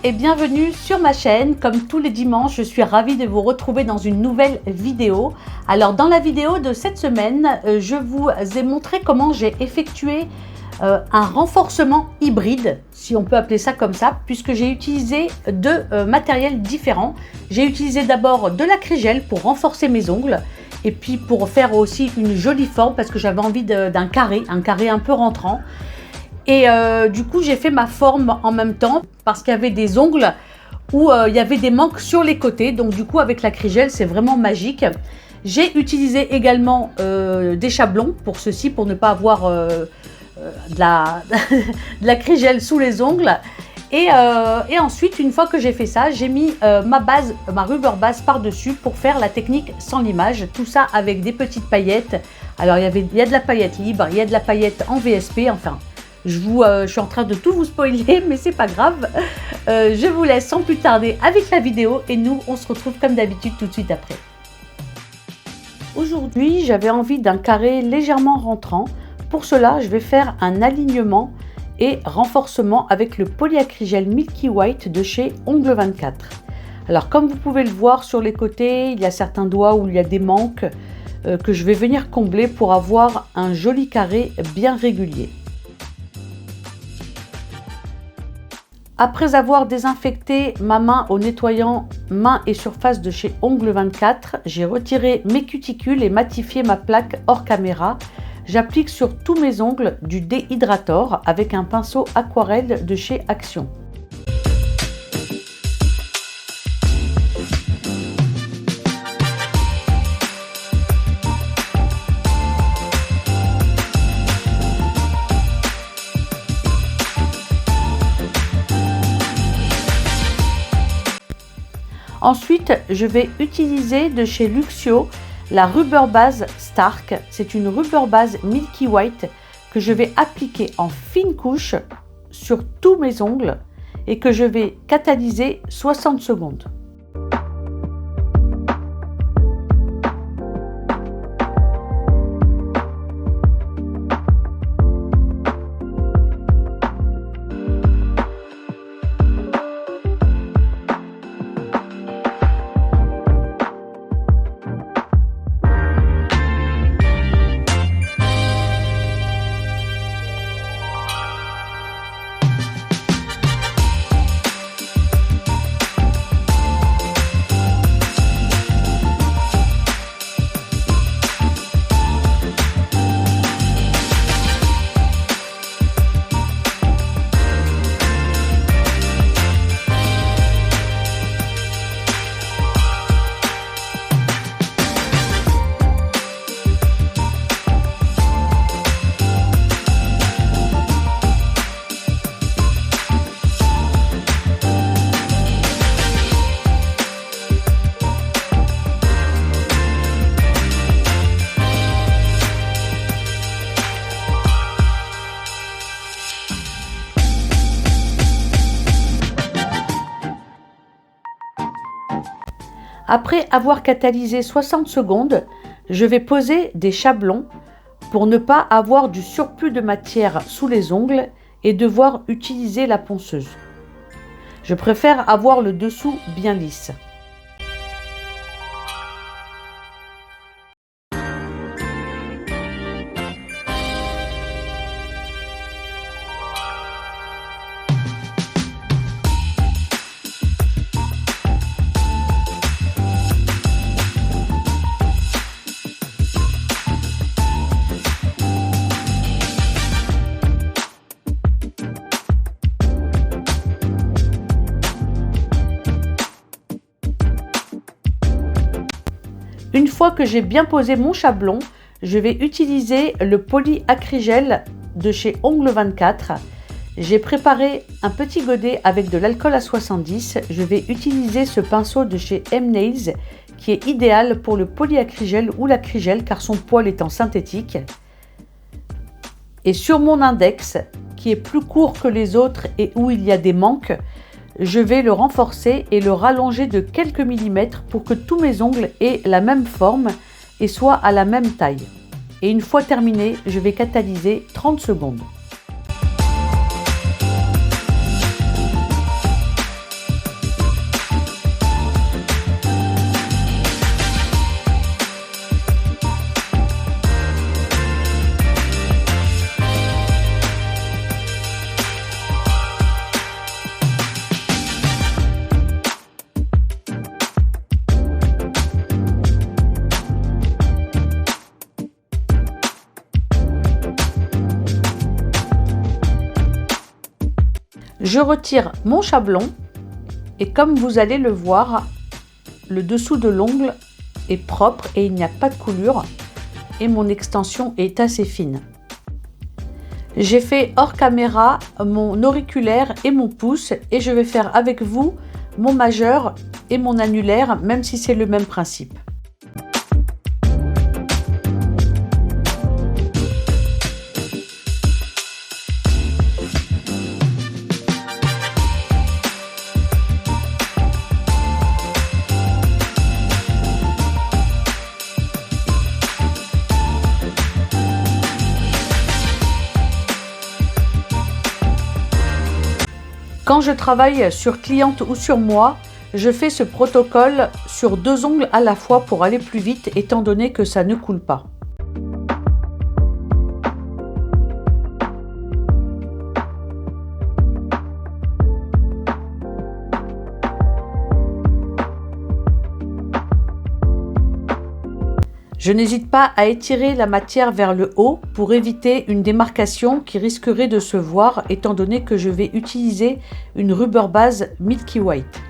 et bienvenue sur ma chaîne. Comme tous les dimanches, je suis ravie de vous retrouver dans une nouvelle vidéo. Alors dans la vidéo de cette semaine, je vous ai montré comment j'ai effectué un renforcement hybride, si on peut appeler ça comme ça, puisque j'ai utilisé deux matériels différents. J'ai utilisé d'abord de l'acrygel pour renforcer mes ongles et puis pour faire aussi une jolie forme parce que j'avais envie d'un carré, un carré un peu rentrant. Et du coup, j'ai fait ma forme en même temps parce qu'il y avait des ongles où il y avait des manques sur les côtés. Donc du coup, avec l'acrygel, c'est vraiment magique. J'ai utilisé également des chablons pour ceci, pour ne pas avoir de l'acrygel sous les ongles. Et ensuite, une fois que j'ai fait ça, j'ai mis ma rubber base par-dessus pour faire la technique sans limage. Tout ça avec des petites paillettes. Alors, il y a de la paillette libre, il y a de la paillette en VSP, enfin... Je suis en train de tout vous spoiler, mais c'est pas grave. Je vous laisse sans plus tarder avec la vidéo et nous, on se retrouve comme d'habitude tout de suite après. Aujourd'hui, j'avais envie d'un carré légèrement rentrant. Pour cela, je vais faire un alignement et renforcement avec le polyacrygel Milky White de chez Ongles 24. Alors, comme vous pouvez le voir sur les côtés, il y a certains doigts où il y a des manques que je vais venir combler pour avoir un joli carré bien régulier. Après avoir désinfecté ma main au nettoyant main et surface de chez Ongles 24, j'ai retiré mes cuticules et matifié ma plaque hors caméra. J'applique sur tous mes ongles du déhydrator avec un pinceau aquarelle de chez Action. Ensuite, je vais utiliser de chez Luxio la rubber base Stark. C'est une rubber base Milky White que je vais appliquer en fine couche sur tous mes ongles et que je vais catalyser 60 secondes. Après avoir catalysé 60 secondes, je vais poser des chablons pour ne pas avoir du surplus de matière sous les ongles et devoir utiliser la ponceuse. Je préfère avoir le dessous bien lisse. Une fois que j'ai bien posé mon chablon, je vais utiliser le polyacrygel de chez Ongles 24. J'ai préparé un petit godet avec de l'alcool à 70. Je vais utiliser ce pinceau de chez M-Nails qui est idéal pour le polyacrygel ou l'acrygel car son poil est en synthétique. Et sur mon index, qui est plus court que les autres et où il y a des manques, je vais le renforcer et le rallonger de quelques millimètres pour que tous mes ongles aient la même forme et soient à la même taille. Et une fois terminé, je vais catalyser 30 secondes. Je retire mon chablon et comme vous allez le voir, le dessous de l'ongle est propre et il n'y a pas de coulure et mon extension est assez fine. J'ai fait hors caméra mon auriculaire et mon pouce et je vais faire avec vous mon majeur et mon annulaire, même si c'est le même principe. Quand je travaille sur cliente ou sur moi, je fais ce protocole sur 2 ongles à la fois pour aller plus vite étant donné que ça ne coule pas. Je n'hésite pas à étirer la matière vers le haut pour éviter une démarcation qui risquerait de se voir étant donné que je vais utiliser une rubber base Milky White.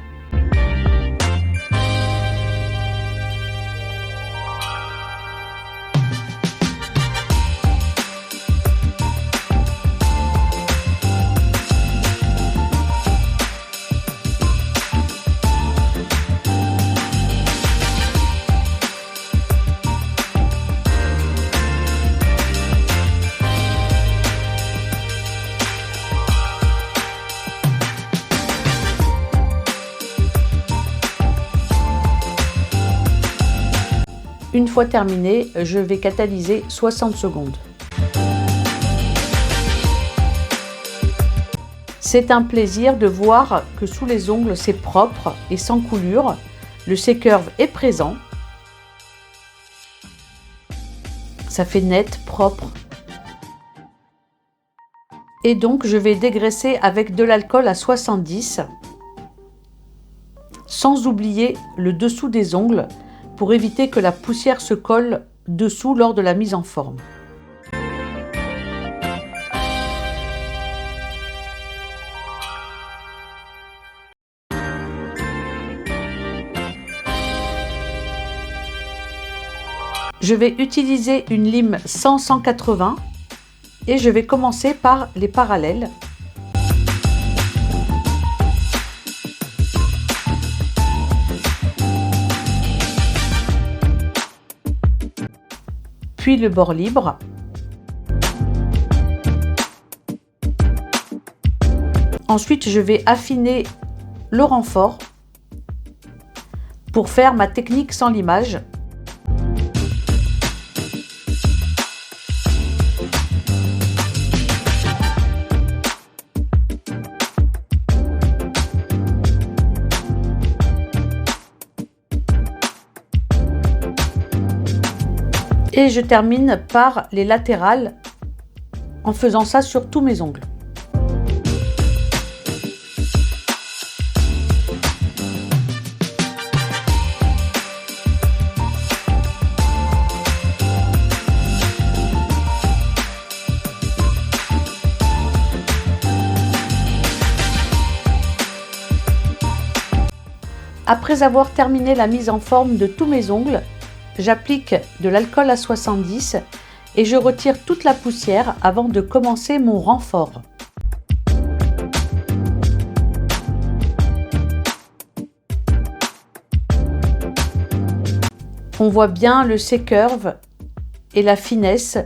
Une fois terminé, je vais catalyser 60 secondes. C'est un plaisir de voir que sous les ongles c'est propre et sans coulure. Le C-curve est présent. Ça fait net, propre. Et donc je vais dégraisser avec de l'alcool à 70, sans oublier le dessous des ongles, pour éviter que la poussière se colle dessous lors de la mise en forme. Je vais utiliser une lime 100-180 et je vais commencer par les parallèles. Puis le bord libre. Ensuite, je vais affiner le renfort pour faire ma technique sans limage. Et je termine par les latérales en faisant ça sur tous mes ongles. Après avoir terminé la mise en forme de tous mes ongles, j'applique de l'alcool à 70 et je retire toute la poussière avant de commencer mon renfort. On voit bien le C-curve et la finesse,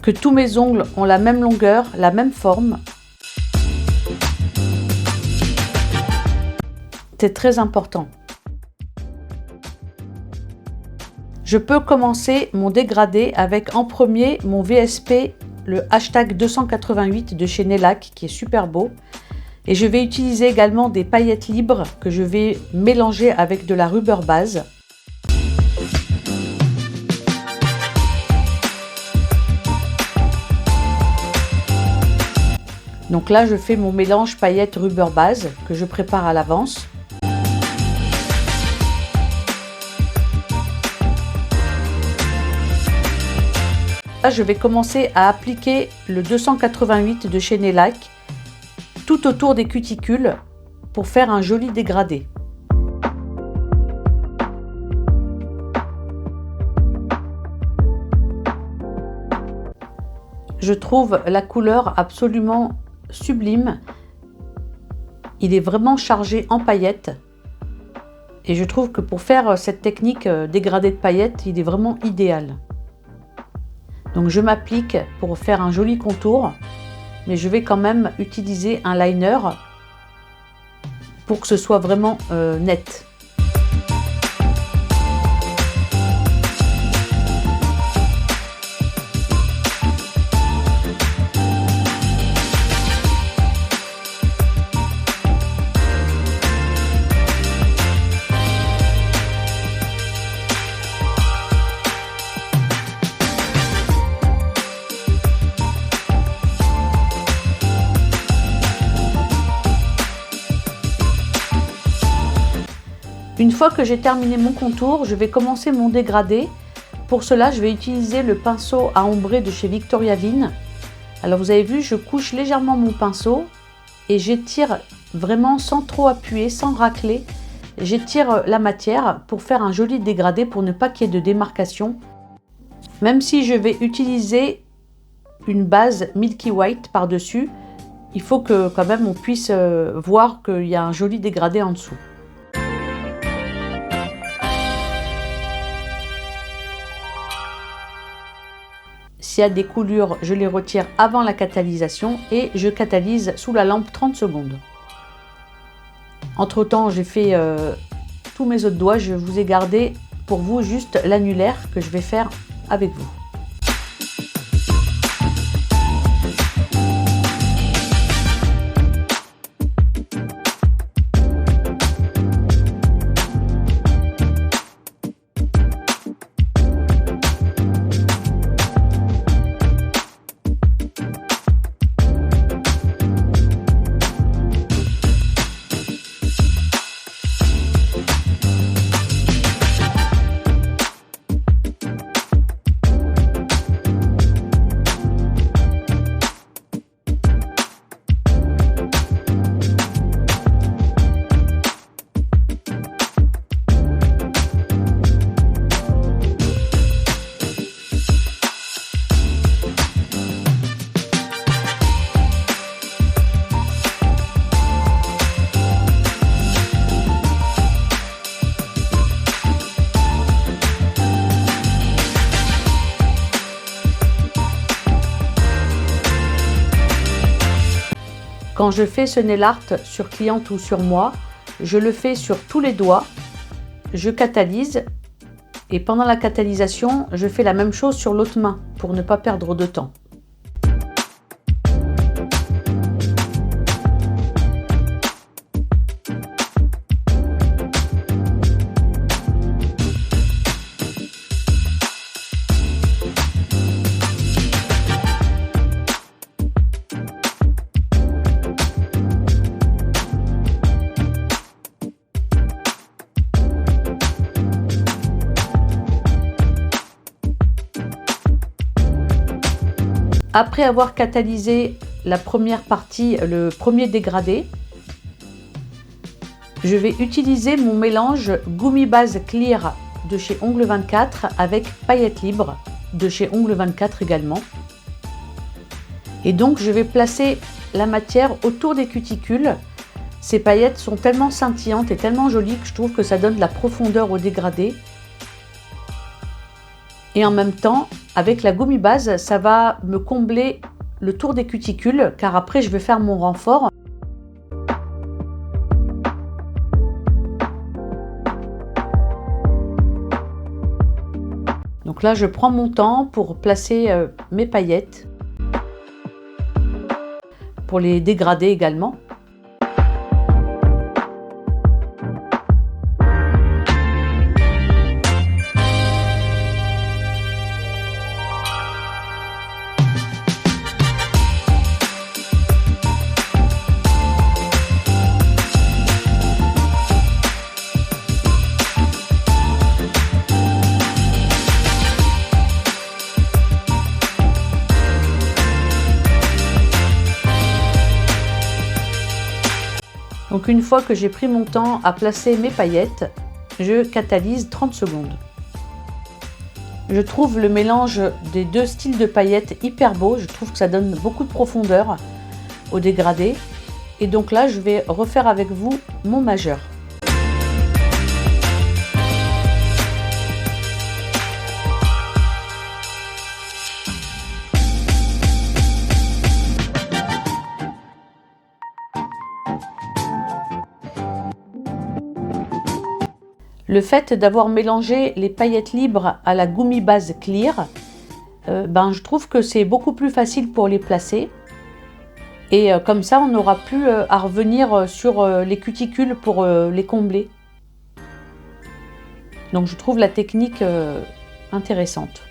que tous mes ongles ont la même longueur, la même forme. C'est très important. Je peux commencer mon dégradé avec en premier mon VSP, le hashtag 288 de chez Nellac qui est super beau. Et je vais utiliser également des paillettes libres que je vais mélanger avec de la rubber base. Donc là, je fais mon mélange paillettes rubber base que je prépare à l'avance. Là, je vais commencer à appliquer le 288 de chez Nellac tout autour des cuticules pour faire un joli dégradé. Je trouve la couleur absolument sublime. Il est vraiment chargé en paillettes. Et je trouve que pour faire cette technique dégradé de paillettes, il est vraiment idéal. Donc je m'applique pour faire un joli contour. Mais je vais quand même utiliser un liner pour que ce soit vraiment net. Une fois que j'ai terminé mon contour, je vais commencer mon dégradé. Pour cela, je vais utiliser le pinceau à ombrer de chez Victoria Vin. Alors vous avez vu, je couche légèrement mon pinceau et j'étire vraiment sans trop appuyer, sans racler. J'étire la matière pour faire un joli dégradé pour ne pas qu'il y ait de démarcation. Même si je vais utiliser une base Milky White par-dessus, il faut que quand même on puisse voir qu'il y a un joli dégradé en dessous. S'il y a des coulures, je les retire avant la catalysation et je catalyse sous la lampe 30 secondes. Entre temps, j'ai fait tous mes autres doigts. Je vous ai gardé pour vous juste l'annulaire que je vais faire avec vous. Quand je fais ce nail art sur cliente ou sur moi, je le fais sur tous les doigts, je catalyse et pendant la catalysation, je fais la même chose sur l'autre main pour ne pas perdre de temps. Après avoir catalysé la première partie, le premier dégradé, je vais utiliser mon mélange Gummy Base Clear de chez Ongles 24 avec paillettes libres de chez Ongles 24 également. Et donc je vais placer la matière autour des cuticules. Ces paillettes sont tellement scintillantes et tellement jolies que je trouve que ça donne de la profondeur au dégradé. Et en même temps, avec la Gummy Base, ça va me combler le tour des cuticules, car après je vais faire mon renfort. Donc là, je prends mon temps pour placer mes paillettes, pour les dégrader également. Donc une fois que j'ai pris mon temps à placer mes paillettes, je catalyse 30 secondes. Je trouve le mélange des deux styles de paillettes hyper beau, je trouve que ça donne beaucoup de profondeur au dégradé. Et donc là, je vais refaire avec vous mon majeur. Le fait d'avoir mélangé les paillettes libres à la gummy base clear, je trouve que c'est beaucoup plus facile pour les placer. Et comme ça, on n'aura plus à revenir sur les cuticules pour les combler. Donc je trouve la technique intéressante.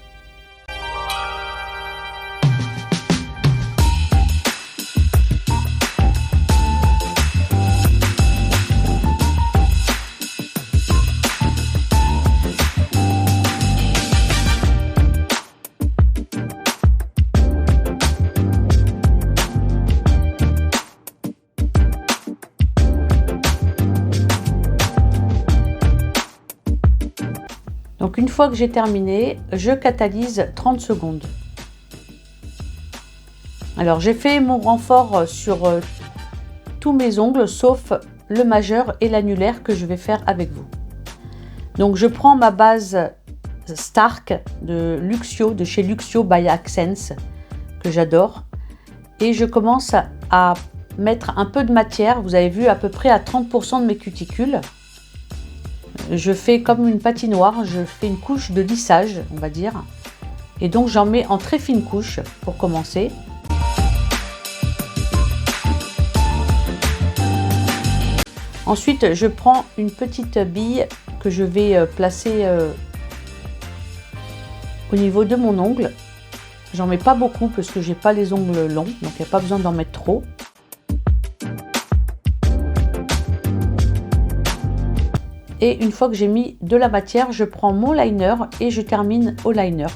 Donc une fois que j'ai terminé, je catalyse 30 secondes. Alors j'ai fait mon renfort sur tous mes ongles sauf le majeur et l'annulaire que je vais faire avec vous. Donc je prends ma base Stark de Luxio, de chez Luxio by Accents, que j'adore. Et je commence à mettre un peu de matière, vous avez vu à peu près à 30% de mes cuticules. Je fais comme une patinoire, je fais une couche de lissage, on va dire. Et donc j'en mets en très fine couche pour commencer. Ensuite, je prends une petite bille que je vais placer au niveau de mon ongle. J'en mets pas beaucoup parce que j'ai pas les ongles longs, donc il n'y a pas besoin d'en mettre trop. Et une fois que j'ai mis de la matière, je prends mon liner et je termine au liner.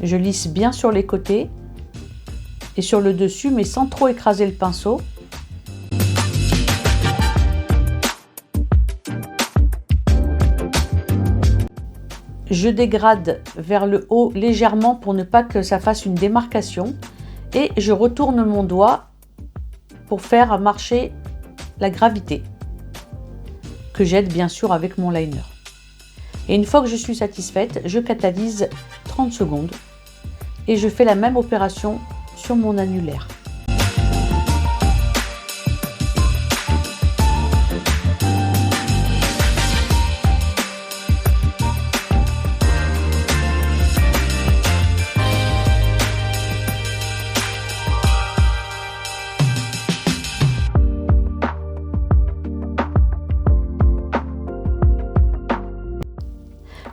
Je lisse bien sur les côtés et sur le dessus, mais sans trop écraser le pinceau. Je dégrade vers le haut légèrement pour ne pas que ça fasse une démarcation. Et je retourne mon doigt pour faire marcher la gravité, que j'aide bien sûr avec mon liner. Et une fois que je suis satisfaite, je catalyse 30 secondes et je fais la même opération sur mon annulaire.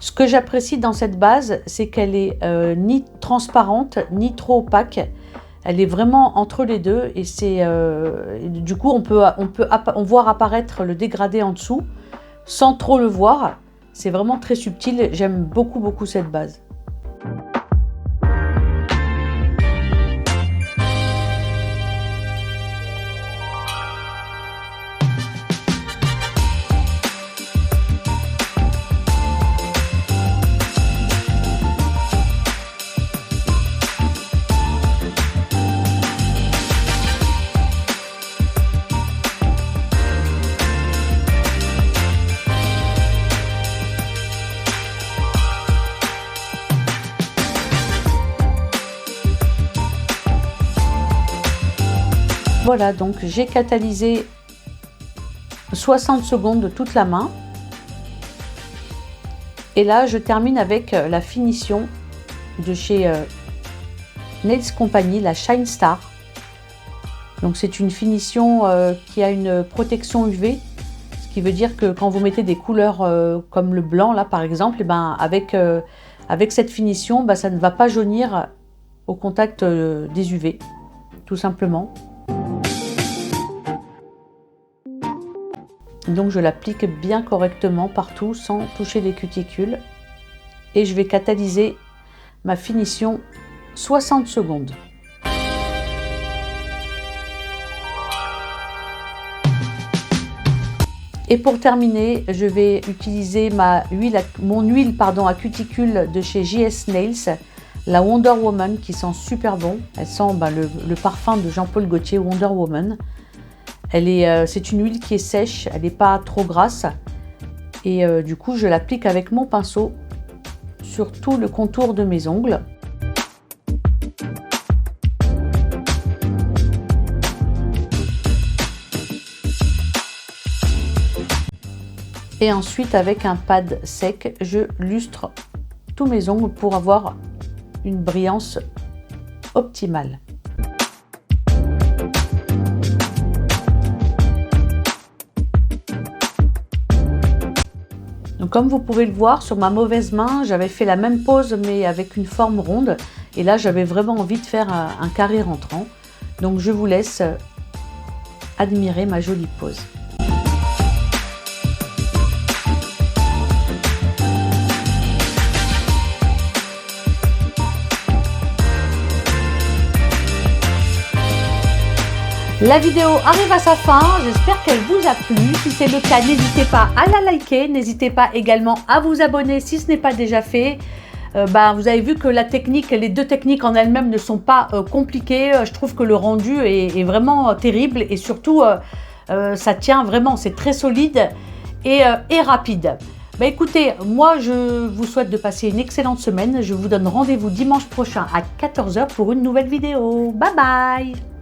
Ce que j'apprécie dans cette base, c'est qu'elle est ni transparente ni trop opaque. Elle est vraiment entre les deux et c'est du coup on voit apparaître le dégradé en dessous sans trop le voir. C'est vraiment très subtil. J'aime beaucoup cette base. Voilà, donc j'ai catalysé 60 secondes de toute la main. Et là, je termine avec la finition de chez Nails Company, la Shine Star. Donc c'est une finition qui a une protection UV, ce qui veut dire que quand vous mettez des couleurs comme le blanc là par exemple, et avec cette finition, ça ne va pas jaunir au contact des UV, tout simplement. Donc je l'applique bien correctement partout sans toucher les cuticules. Et je vais catalyser ma finition 60 secondes. Et pour terminer, je vais utiliser mon huile à cuticule de chez JS Nails, la Wonder Woman, qui sent super bon. Elle sent le parfum de Jean-Paul Gaultier, Wonder Woman. C'est une huile qui est sèche, elle n'est pas trop grasse. Et du coup, je l'applique avec mon pinceau sur tout le contour de mes ongles. Et ensuite, avec un pad sec, je lustre tous mes ongles pour avoir une brillance optimale. Donc, comme vous pouvez le voir, sur ma mauvaise main, j'avais fait la même pose mais avec une forme ronde. Et là, j'avais vraiment envie de faire un carré rentrant. Donc, je vous laisse admirer ma jolie pose. La vidéo arrive à sa fin, j'espère qu'elle vous a plu. Si c'est le cas, n'hésitez pas à la liker, n'hésitez pas également à vous abonner si ce n'est pas déjà fait. Vous avez vu que les deux techniques en elles-mêmes ne sont pas compliquées. Je trouve que le rendu est vraiment terrible et surtout ça tient vraiment, c'est très solide et rapide. Écoutez, moi je vous souhaite de passer une excellente semaine. Je vous donne rendez-vous dimanche prochain à 14 h pour une nouvelle vidéo. Bye bye!